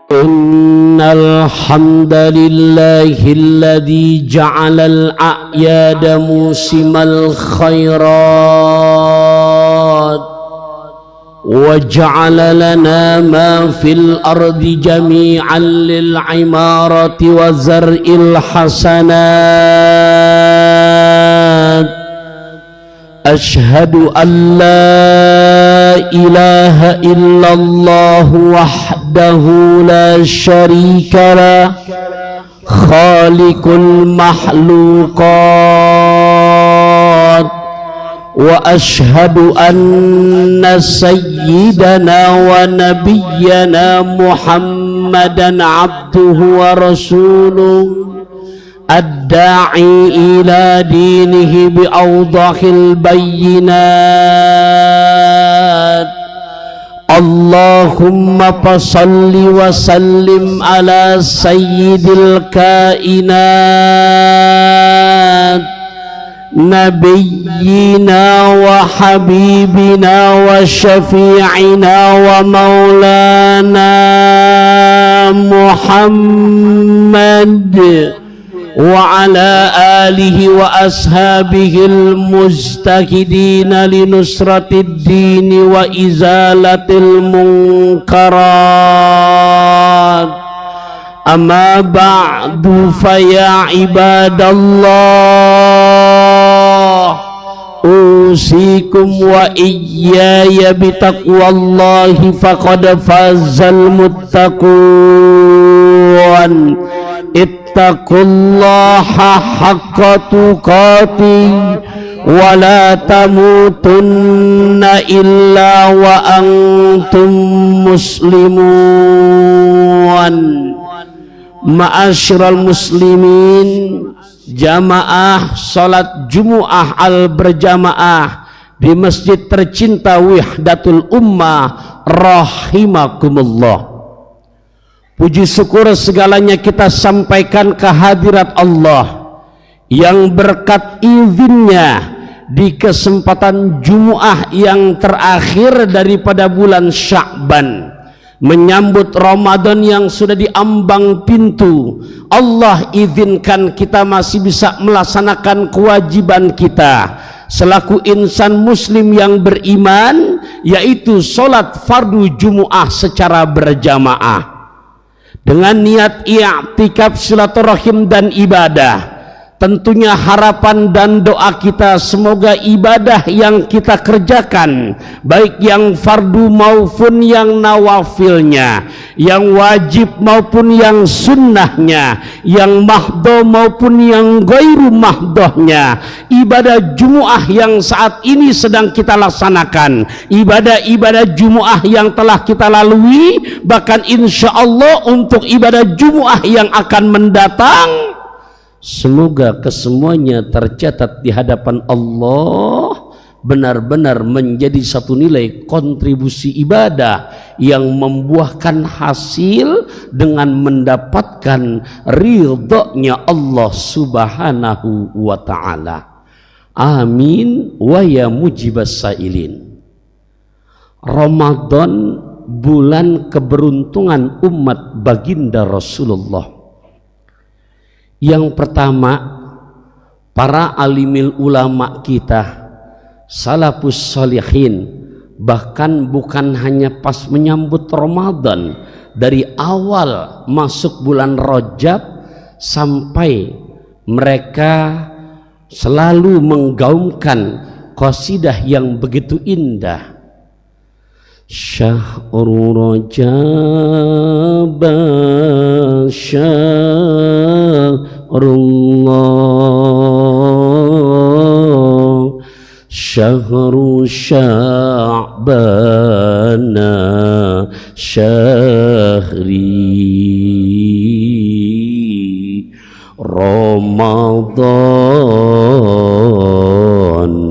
إن الحمد لله الذي جعل الأعياد موسم الخيرات وجعل لنا ما في الأرض جميعا للعمارة وزرع الحسنات. أشهد أن لا إله إلا الله وحده لا شريك له خالق المخلوقات، وأشهد أن سيدنا ونبينا محمدا عبده ورسوله الداعي إلى دينه بأوضح البينات. اللهم فصل وسلم على سيد الكائنات نبينا وحبيبنا وشفيعنا ومولانا محمد وعلى آله وأصحابه المجتهدين لنصرة الدين وإزالة المنكرات. أما بعد فيا عباد الله أوصيكم وإياي بتقوى الله فقد فاز المتقون. اتقوا الله حق تقاته ولا تموتن إلا وأنتم مسلمون. Ma'asyiral muslimin, jamaah salat Jumu'ah al-berjamaah di masjid tercinta Wihdatul Ummah rahimakumullah. Puji syukur segalanya kita sampaikan kehadirat Allah yang berkat izinnya di kesempatan Jumu'ah yang terakhir daripada bulan Sya'ban, menyambut Ramadan yang sudah diambang pintu. Allah izinkan kita masih bisa melaksanakan kewajiban kita selaku insan muslim yang beriman, yaitu sholat fardu Jumu'ah secara berjamaah dengan niat i'tikaf, silaturahim dan ibadah. Tentunya harapan dan doa kita semoga ibadah yang kita kerjakan, baik yang fardu maupun yang nawafilnya, yang wajib maupun yang sunnahnya, yang mahdoh maupun yang ghairu mahdohnya, ibadah Jumu'ah yang saat ini sedang kita laksanakan, ibadah-ibadah Jumu'ah yang telah kita lalui, bahkan insya Allah untuk ibadah Jumu'ah yang akan mendatang, semoga kesemuanya tercatat di hadapan Allah benar-benar menjadi satu nilai kontribusi ibadah yang membuahkan hasil dengan mendapatkan ridhonya Allah subhanahu wa ta'ala. Amin wa ya mujibas sailin. Ramadan bulan keberuntungan umat baginda Rasulullah. Yang pertama, para alimil ulama kita, salafus sholihin, bahkan bukan hanya pas menyambut Ramadan, dari awal masuk bulan Rajab sampai mereka selalu menggaumkan qasidah yang begitu indah. Syahrul Rajab syahrullah syahru sya'bana syahri Ramadan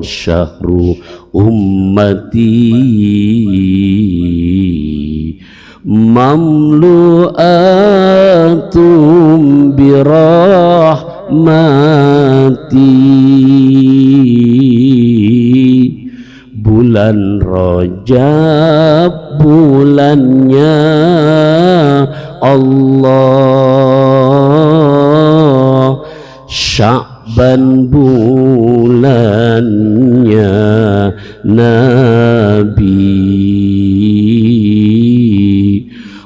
syahru ummati mamlu'atum birahmati. Bulan dan Rajab bulannya Allah, Sya'ban bulannya Nabi,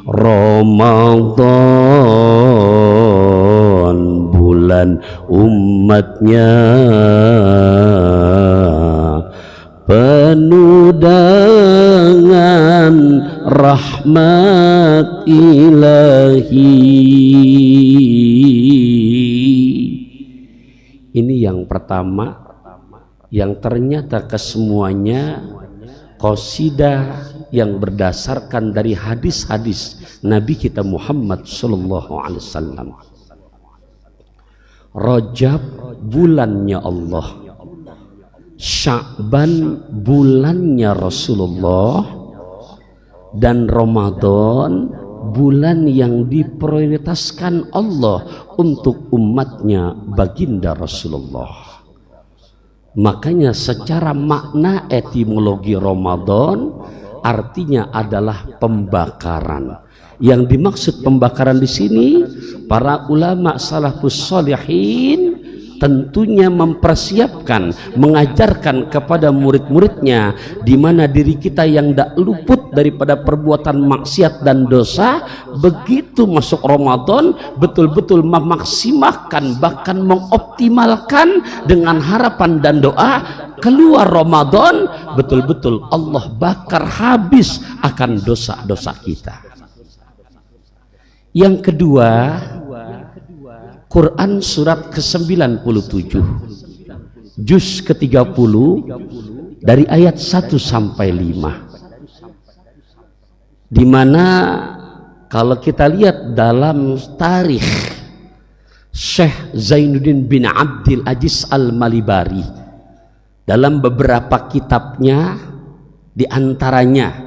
Ramadan bulan umatnya, penuh dengan rahmat ilahi. Ini yang pertama, yang ternyata kesemuanya qasidah yang berdasarkan dari hadis-hadis Nabi kita Muhammad sallallahu alaihi wasallam. Rajab bulannya Allah, Sya'ban bulannya Rasulullah, dan Ramadan bulan yang diprioritaskan Allah untuk umatnya baginda Rasulullah. Makanya secara makna etimologi Ramadan artinya adalah pembakaran. Yang dimaksud pembakaran di sini, para ulama salafus sholihin tentunya mempersiapkan, mengajarkan kepada murid-muridnya, di mana diri kita yang tidak luput daripada perbuatan maksiat dan dosa, begitu masuk Ramadan betul-betul memaksimalkan, bahkan mengoptimalkan dengan harapan dan doa keluar Ramadan betul-betul Allah bakar habis akan dosa-dosa kita. Yang kedua, Quran surat ke-97 juz ke-30 dari ayat 1 sampai 5, di mana kalau kita lihat dalam tarikh Syekh Zainuddin bin Abdul Aziz Al-Malibari dalam beberapa kitabnya, di antaranya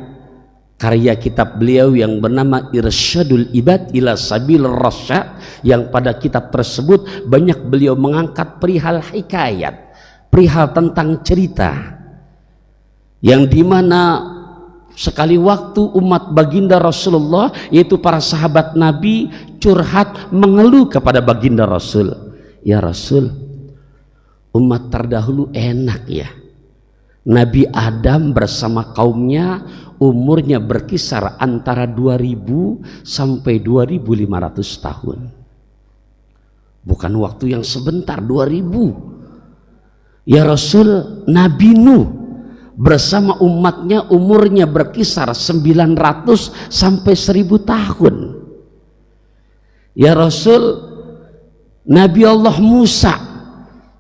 karya kitab beliau yang bernama Irsyadul Ibad ila Sabil Rasyad, yang pada kitab tersebut banyak beliau mengangkat perihal hikayat, perihal tentang cerita, yang dimana sekali waktu umat baginda Rasulullah, yaitu para sahabat Nabi, curhat mengeluh kepada baginda Rasul, ya Rasul, umat terdahulu enak ya, Nabi Adam bersama kaumnya umurnya berkisar antara 2000 sampai 2500 tahun. Bukan waktu yang sebentar, 2000. Ya Rasul, Nabi Nuh bersama umatnya umurnya berkisar 900 sampai 1000 tahun. Ya Rasul, Nabi Allah Musa,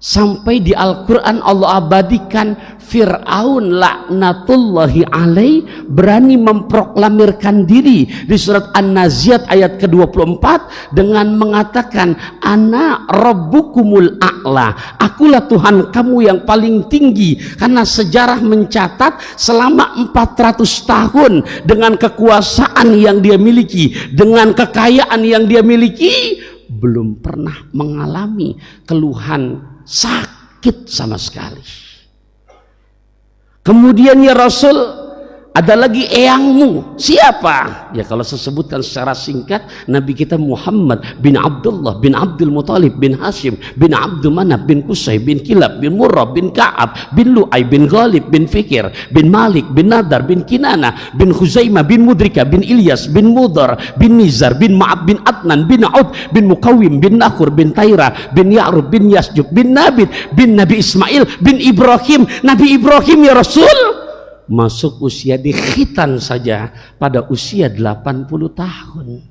sampai di Al-Quran Allah abadikan Fir'aun laknatullahi alaih berani memproklamirkan diri di surat An-Naziat ayat ke-24 dengan mengatakan, Ana rabbukumul a'la, akulah Tuhan kamu yang paling tinggi. Karena sejarah mencatat selama 400 tahun dengan kekuasaan yang dia miliki, dengan kekayaan yang dia miliki, belum pernah mengalami keluhan sakit sama sekali. Kemudian ya Rasul, ada lagi eyangmu, siapa? Ya kalau saya sebutkan secara singkat, Nabi kita Muhammad bin Abdullah bin Abdul Muthalib bin Hashim bin Abdul Manaf bin Qusay bin Kilab bin Murrah bin Ka'ab bin Lu'ay bin Ghalib bin Fikir bin Malik bin Nadar bin Kinana bin Khuzaimah bin Mudrika bin Ilyas bin Mudar bin Nizar bin Ma'ab bin Adnan bin Aud bin Muqawim bin Nakhur bin Taira bin Ya'rub bin Yasjub bin Nabit bin Nabi Ismail bin Ibrahim. Nabi Ibrahim ya Rasul masuk usia di khitan saja pada usia 80 tahun.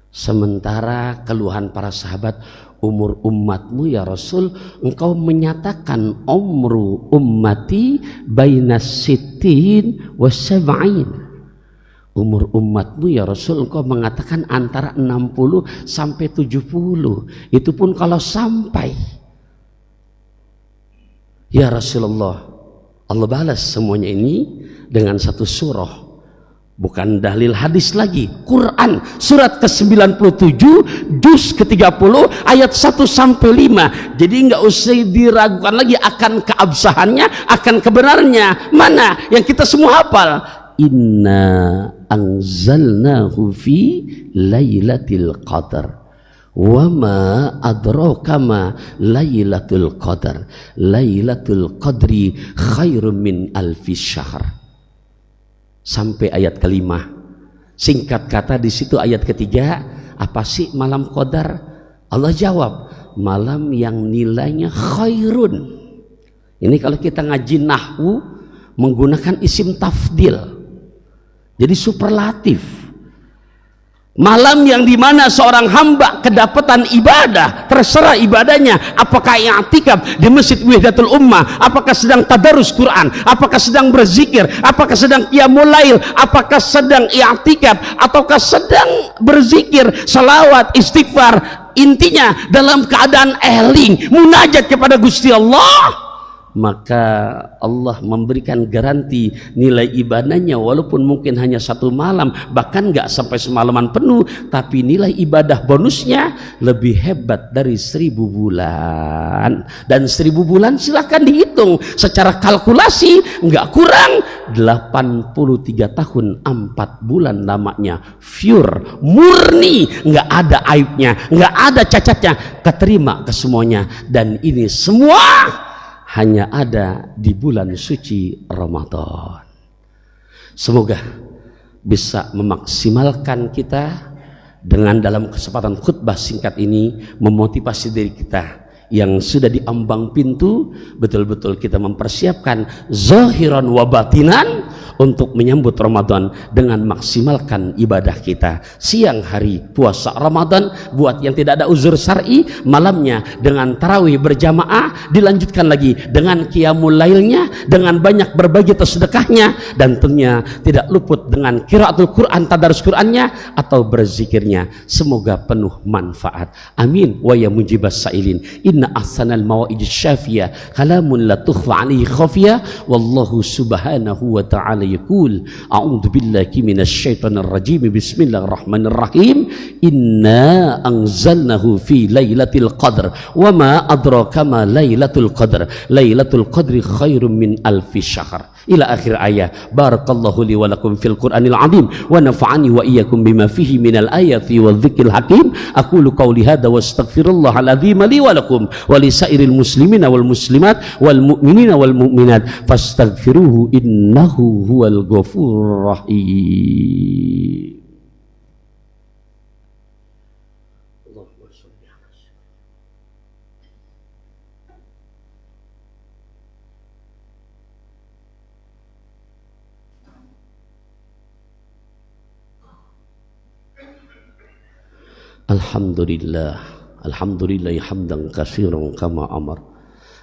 Sementara keluhan para sahabat, umur umatmu ya Rasul, engkau menyatakan umru ummati bainas sittin was sab'in. Umur umatmu ya Rasul, engkau mengatakan antara 60 sampai 70. Itu pun kalau sampai. Ya Rasulullah, Allah balas semuanya ini dengan satu surah, Bukan dalil hadis lagi, Quran surat ke-97 juz ke-30 ayat 1 sampai 5. Jadi nggak usah diragukan lagi akan keabsahannya, akan kebenarannya. Mana yang kita semua hafal? Inna anzalnahu fi lailatul qadar wa ma adraka ma lailatul qadar lailatul qadri khairum min alfi syahr. Sampai ayat kelima. Singkat kata di situ ayat ketiga, apa sih malam qadar? Allah jawab, malam yang nilainya khairun. Ini kalau kita ngaji nahwu menggunakan isim tafdil, jadi superlatif. Malam yang dimana seorang hamba kedapatan ibadah, terserah ibadahnya, apakah i'tikaf di Masjid Wahdatul Ummah, apakah sedang tadarus Quran, apakah sedang berzikir, apakah sedang qiyamul lail, apakah sedang i'tikaf ataukah sedang berzikir, salawat, istighfar, intinya dalam keadaan eling munajat kepada Gusti Allah, maka Allah memberikan garansi nilai ibadahnya walaupun mungkin hanya satu malam, bahkan nggak sampai semalaman penuh, tapi nilai ibadah bonusnya lebih hebat dari 1000 bulan. Dan 1000 bulan silahkan dihitung secara kalkulasi, nggak kurang 83 tahun 4 bulan namanya, pure, murni, nggak ada aibnya, nggak ada cacatnya, keterima ke semuanya. Dan ini semua hanya ada di bulan suci Ramadan. Semoga bisa memaksimalkan kita dengan dalam kesempatan khutbah singkat ini memotivasi diri kita yang sudah diambang pintu, betul-betul kita mempersiapkan zahiran wa batinan untuk menyambut Ramadan dengan maksimalkan ibadah kita. Siang hari puasa Ramadan, buat yang tidak ada uzur syar'i, malamnya dengan tarawih berjamaah, dilanjutkan lagi dengan qiyamul lailnya, dengan banyak berbagi sedekahnya, dan tentunya tidak luput dengan qiraatul Quran, tadarus Qurannya atau berzikirnya. Semoga penuh manfaat. Amin wa ya mujibas sailin. Inna ahsanal mawa'id syafiyah kalamun la tukhfa alaihi khafiyah wallahu subhanahu wa ta'ala yaqul a'udzu billahi minasy syaithanir rajim bismillahirrahmanirrahim inna anzalnahu fi lailatul qadr wa ma adraka ma lailatul qadri khairum min alfi syahr ila akhir ayat. Barakallahu li wa lakum fil Qur'anil azim wa nafa'ani wa iyyakum bima fihi minal ayati wadh-dhikril hakim. Aqulu qawli hadza wa astaghfirullahal azim li wa lakum wa li sairil muslimina wal muslimat wal mu'minina wal mu'minat fastaghfiruhu innahu huwal ghafurur rahim. Alhamdulillah, alhamdulillah hamdan katsiran kama amar.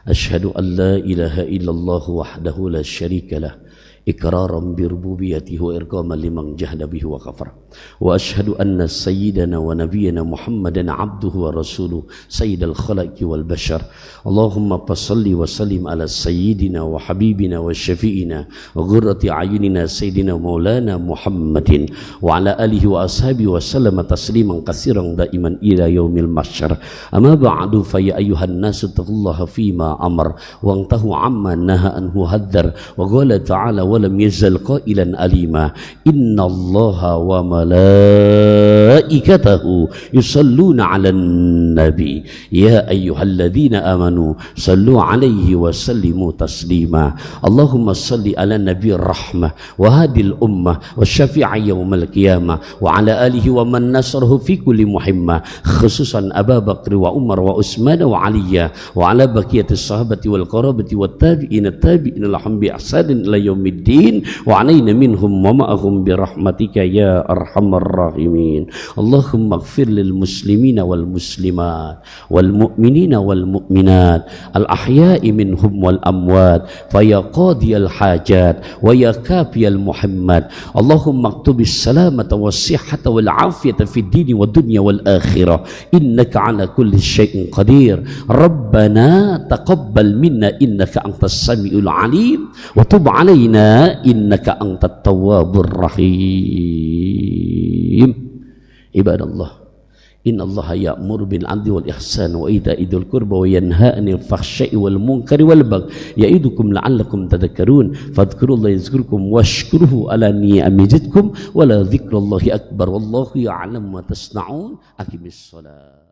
Asyhadu an la ilaha illallah wahdahu la syarika lah iqraran bi rububiyyatihi wa irghaman liman jahada bihi wa kafar. Wa asyhadu anna sayyidana wa nabiyyana Muhammadan abduhu wa rasuluhu sayyidal khalaqi wal bashar. Allahumma salli wa sallim ala sayyidina wa habibina wa syafi'ina wa ghurrati ayunina sayyidina maulana Muhammadin wa ala alihi wa ashabihi wa sallama tasliman katsiran daiman ila yaumil mahsyar. Amma ba'du fa ya ayyuhan nasu taqullaha fima amar wa antahu amma naha anhu hadzar wa qala ta'ala walam yazal qailan alima innallaha wa malaikatahu yusalluna 'alan nabi ya ayyuhalladzina amanu sallu 'alaihi wa sallimu taslima. Allahumma salli ala nabi rahmah wa hadil ummah wa syafi'i yaumal qiyamah wa ala alihi wa man nasarahu fi kulli muhimmah khususan Abu Bakr wa Umar wa Utsman wa Aliyah wa ala baqiyatis sahabati wal qarabati wat tabi'in lahum bi ihsanin ila yaumid din wa alaina minhum wa ma'ahum bi rahmatika ya arhamar rahimin. Allahumma ighfir lil muslimina wal muslimat wal mu'minina wal mu'minat al ahya'i minhum wal amwat fa ya qadiyal hajat wa ya kafiyal muhammad. Allahumma aktubis salamata was sihhata wal afiyata fid din wad dunya wal akhirah innaka ala kulli syai'in qadir. Rabbana taqabbal minna innaka antas samiul alim wa tub alaina innaka antat tawwabur rahim. Ibadallah, innallaha ya'muru bil 'adli wal ihsani wa ita'i dzil qurba wa yanha 'anil fahsya'i wal munkari wal baghi ya'idukum la'allakum tadhakkarun fadhkurullaha yazkurkum washkuruhu ala ni'amihi yazidkum wa la dzikrullahi akbar wallahu ya'lamu ma tasna'un. Aqimis shalah.